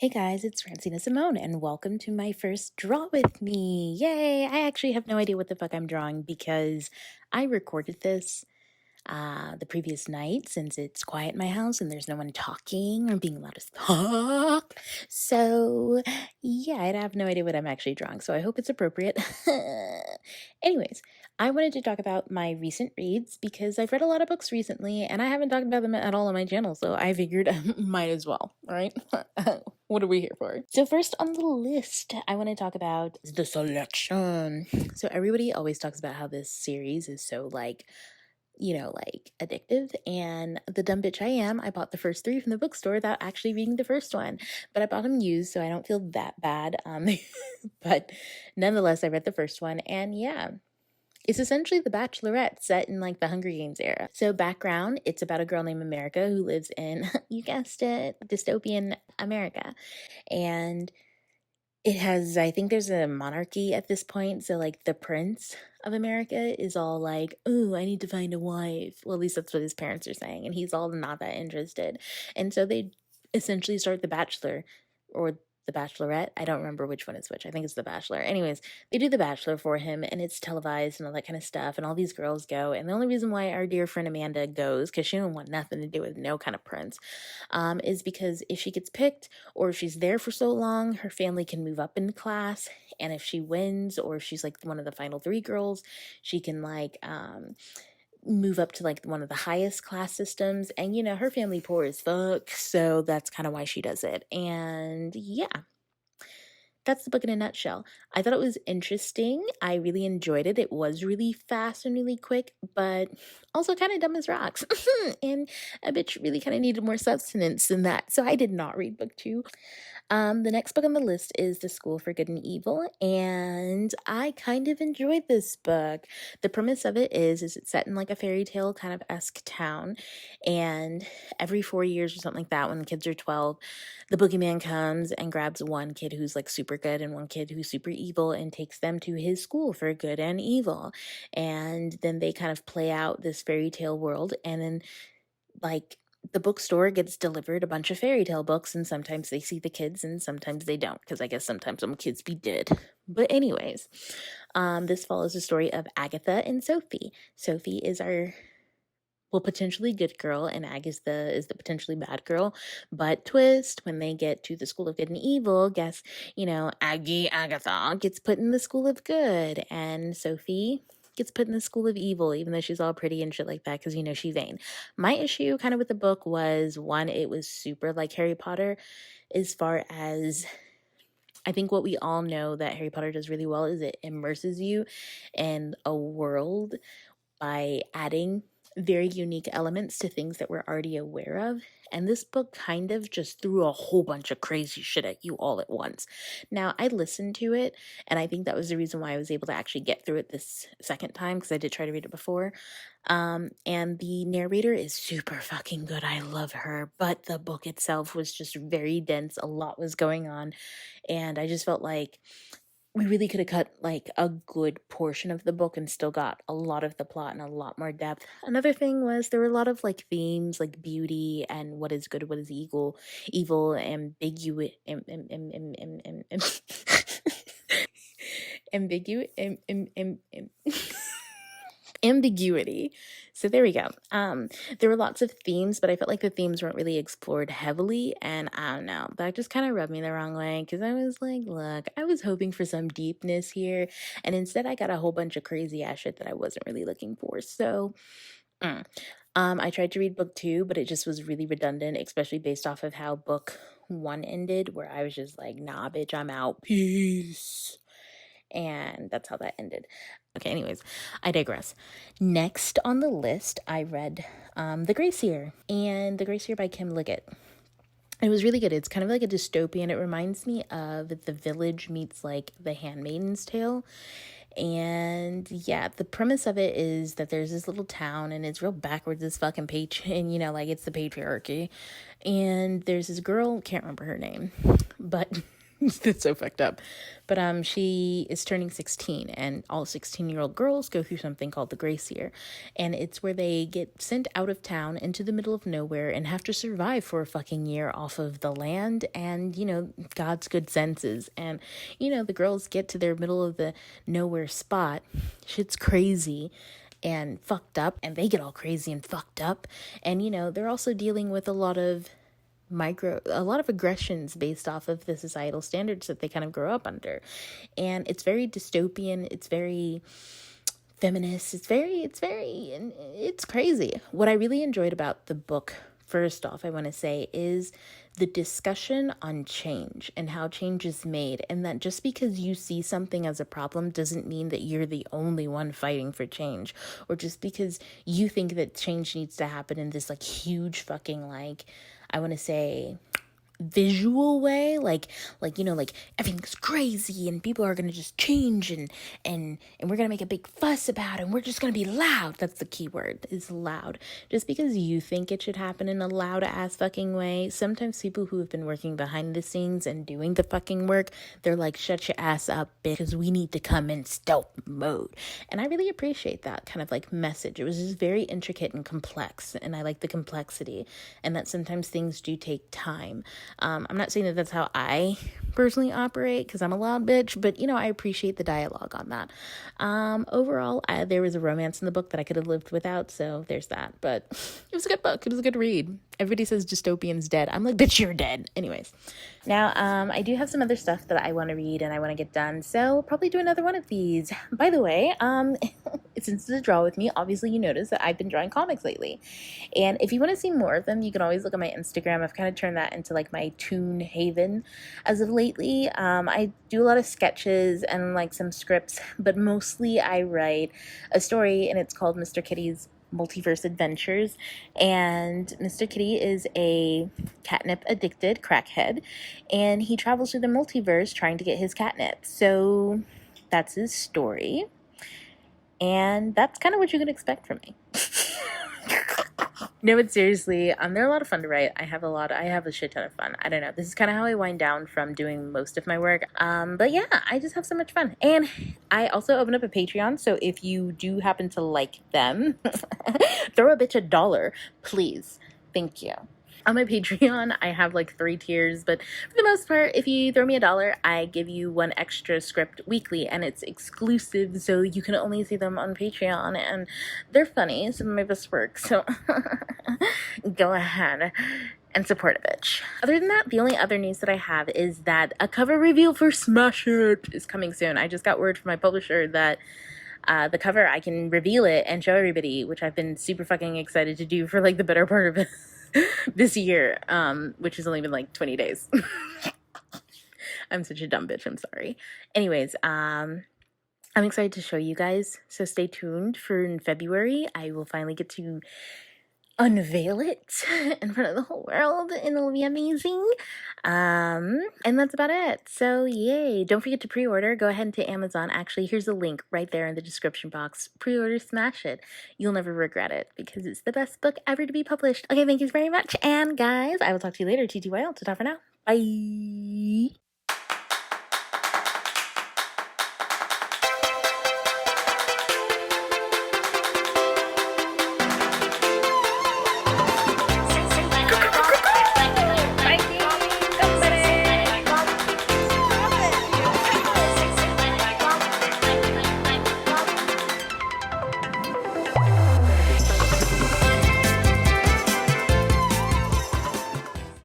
Hey guys, it's Francina Simone, and welcome to my first Draw With Me. Yay! I actually have no idea what the fuck I'm drawing because I recorded this the previous night since it's quiet in my house and there's no one talking or being loud as fuck. So, yeah, I have no idea what I'm actually drawing, so I hope it's appropriate. Anyways, I wanted to talk about my recent reads because I've read a lot of books recently and I haven't talked about them at all on my channel, so I figured I might as well, right? What are we here for? So, first on the list, I want to talk about the selection. So, everybody always talks about how this series is so like addictive. And the dumb bitch I am, I bought the first three from the bookstore without actually reading the first one. But I bought them used, so I don't feel that bad. But nonetheless, I read the first one, and yeah. It's essentially The Bachelorette set in like the Hunger Games era. So, background, it's about a girl named America who lives in, you guessed it, dystopian America. And it has, I think there's a monarchy at this point. So, like, the prince of America is all like, "Ooh, I need to find a wife." Well, at least that's what his parents are saying. And he's all not that interested. And so they essentially start The Bachelor or The Bachelorette. I don't remember which one is which. I think it's The Bachelor. Anyways, they do The Bachelor for him and it's televised and all that kind of stuff. And all these girls go. And the only reason why our dear friend Amanda goes, because she don't want nothing to do with no kind of prince, is because if she gets picked or if she's there for so long, her family can move up in class. And if she wins or if she's like one of the final three girls, she can move up to like one of the highest class systems. And her family poor as fuck, so that's kind of why she does it. And yeah, that's the book in a nutshell. I thought it was interesting. I really enjoyed it. It was really fast and really quick, but also kind of dumb as rocks. And a bitch really kind of needed more substance than that. So I did not read book two. The next book on the list is The School for Good and Evil, and I kind of enjoyed this book. The premise of it is it's set in like a fairy tale kind of esque town, and every 4 years or something like that, when the kids are 12, the boogeyman comes and grabs one kid who's like super good and one kid who's super evil and takes them to his school for good and evil. And then they kind of play out this fairy tale world, and then like the bookstore gets delivered a bunch of fairy tale books, and sometimes they see the kids and sometimes they don't, because I guess sometimes some kids be dead. But anyways, this follows the story of Agatha and Sophie. Sophie is our potentially good girl, and Agatha is the potentially bad girl. But twist, when they get to the School of Good and Evil, guess Agatha gets put in the School of Good, and Sophie gets put in the School of Evil, even though she's all pretty and shit like that, because she's vain. My issue kind of with the book was, one, it was super like Harry Potter, as far as I think what we all know that Harry Potter does really well is it immerses you in a world by adding very unique elements to things that we're already aware of. And this book kind of just threw a whole bunch of crazy shit at you all at once. Now, I listened to it, and I think that was the reason why I was able to actually get through it this second time, because I did try to read it before. And the narrator is super fucking good. I love her. But the book itself was just very dense. A lot was going on. And I just felt like we really could have cut like a good portion of the book and still got a lot of the plot and a lot more depth. Another thing was there were a lot of like themes like beauty and what is good, what is evil, ambiguous, ambiguous, ambiguity. So there we go. There were lots of themes, but I felt like the themes weren't really explored heavily, and I don't know, that just kind of rubbed me the wrong way, because I was like, look, I was hoping for some deepness here, and instead I got a whole bunch of crazy ass shit that I wasn't really looking for. So I tried to read book two, but it just was really redundant, especially based off of how book one ended, where I was just like, nah bitch, I'm out, peace. And that's how that ended. Okay, anyways, I digress. Next on the list, I read The Gracier, and The Gracier by Kim Liggett. It was really good. It's kind of like a dystopian. It reminds me of The Village meets like The Handmaid's Tale. And yeah, the premise of it is that there's this little town and it's real backwards as fucking and like it's the patriarchy. And there's this girl, can't remember her name, but That's so fucked up. But she is turning 16, and all 16-year-old girls go through something called the Grace Year. And it's where they get sent out of town into the middle of nowhere and have to survive for a fucking year off of the land and, God's good senses. And, the girls get to their middle of the nowhere spot. Shit's crazy and fucked up, and they get all crazy and fucked up. And, they're also dealing with a lot of aggressions based off of the societal standards that they kind of grow up under. And it's very dystopian, it's very feminist, it's crazy. What I really enjoyed about the book, first off, I want to say, is the discussion on change and how change is made, and that just because you see something as a problem doesn't mean that you're the only one fighting for change, or just because you think that change needs to happen in this huge fucking I want to say visual way, like everything's crazy and people are gonna just change and we're gonna make a big fuss about it and we're just gonna be loud. That's the key word, is loud. Just because you think it should happen in a loud ass fucking way, sometimes people who have been working behind the scenes and doing the fucking work, they're like, shut your ass up, because we need to come in stealth mode. And I really appreciate that kind of message. It was just very intricate and complex, and I like the complexity, and that sometimes things do take time. I'm not saying that that's how I personally operate, because I'm a loud bitch, but I appreciate the dialogue on that. Overall, there was a romance in the book that I could have lived without, so there's that. But it was a good book. It was a good read. Everybody says dystopian's dead. I'm like, bitch, you're dead. Anyways, now I do have some other stuff that I want to read and I want to get done, so I'll probably do another one of these. By the way, since it's a draw with me, obviously you notice that I've been drawing comics lately. And if you want to see more of them, you can always look at my Instagram. I've kind of turned that into my toon haven as of lately. I do a lot of sketches and some scripts, but mostly I write a story, and it's called Mr. Kitty's Multiverse Adventures. And Mr. Kitty is a catnip addicted crackhead, and he travels through the multiverse trying to get his catnip. So that's his story, and that's kind of what you can expect from me. No, but seriously, they're a lot of fun to write. I have a shit ton of fun. I don't know. This is kind of how I wind down from doing most of my work. But yeah, I just have so much fun. And I also opened up a Patreon, so if you do happen to like them, throw a bitch $1, please. Thank you. On my Patreon, I have 3 tiers, but for the most part, if you throw me $1, I give you 1 extra script weekly, and it's exclusive, so you can only see them on Patreon, and they're funny, some of my best work, so go ahead and support a bitch. Other than that, the only other news that I have is that a cover reveal for Smash It is coming soon. I just got word from my publisher that the cover, I can reveal it and show everybody, which I've been super fucking excited to do for the better part of it. This year, which has only been 20 days. I'm such a dumb bitch, I'm sorry. Anyways, I'm excited to show you guys, so stay tuned for in February. I will finally get to unveil it in front of the whole world, and it'll be amazing. And that's about it. So yay. Don't forget to pre-order. Go ahead to Amazon. Actually, here's a link right there in the description box. Pre-order, smash it. You'll never regret it, because it's the best book ever to be published. Okay, thank you very much. And guys, I will talk to you later. TTYL. Ta-ta for now. Bye.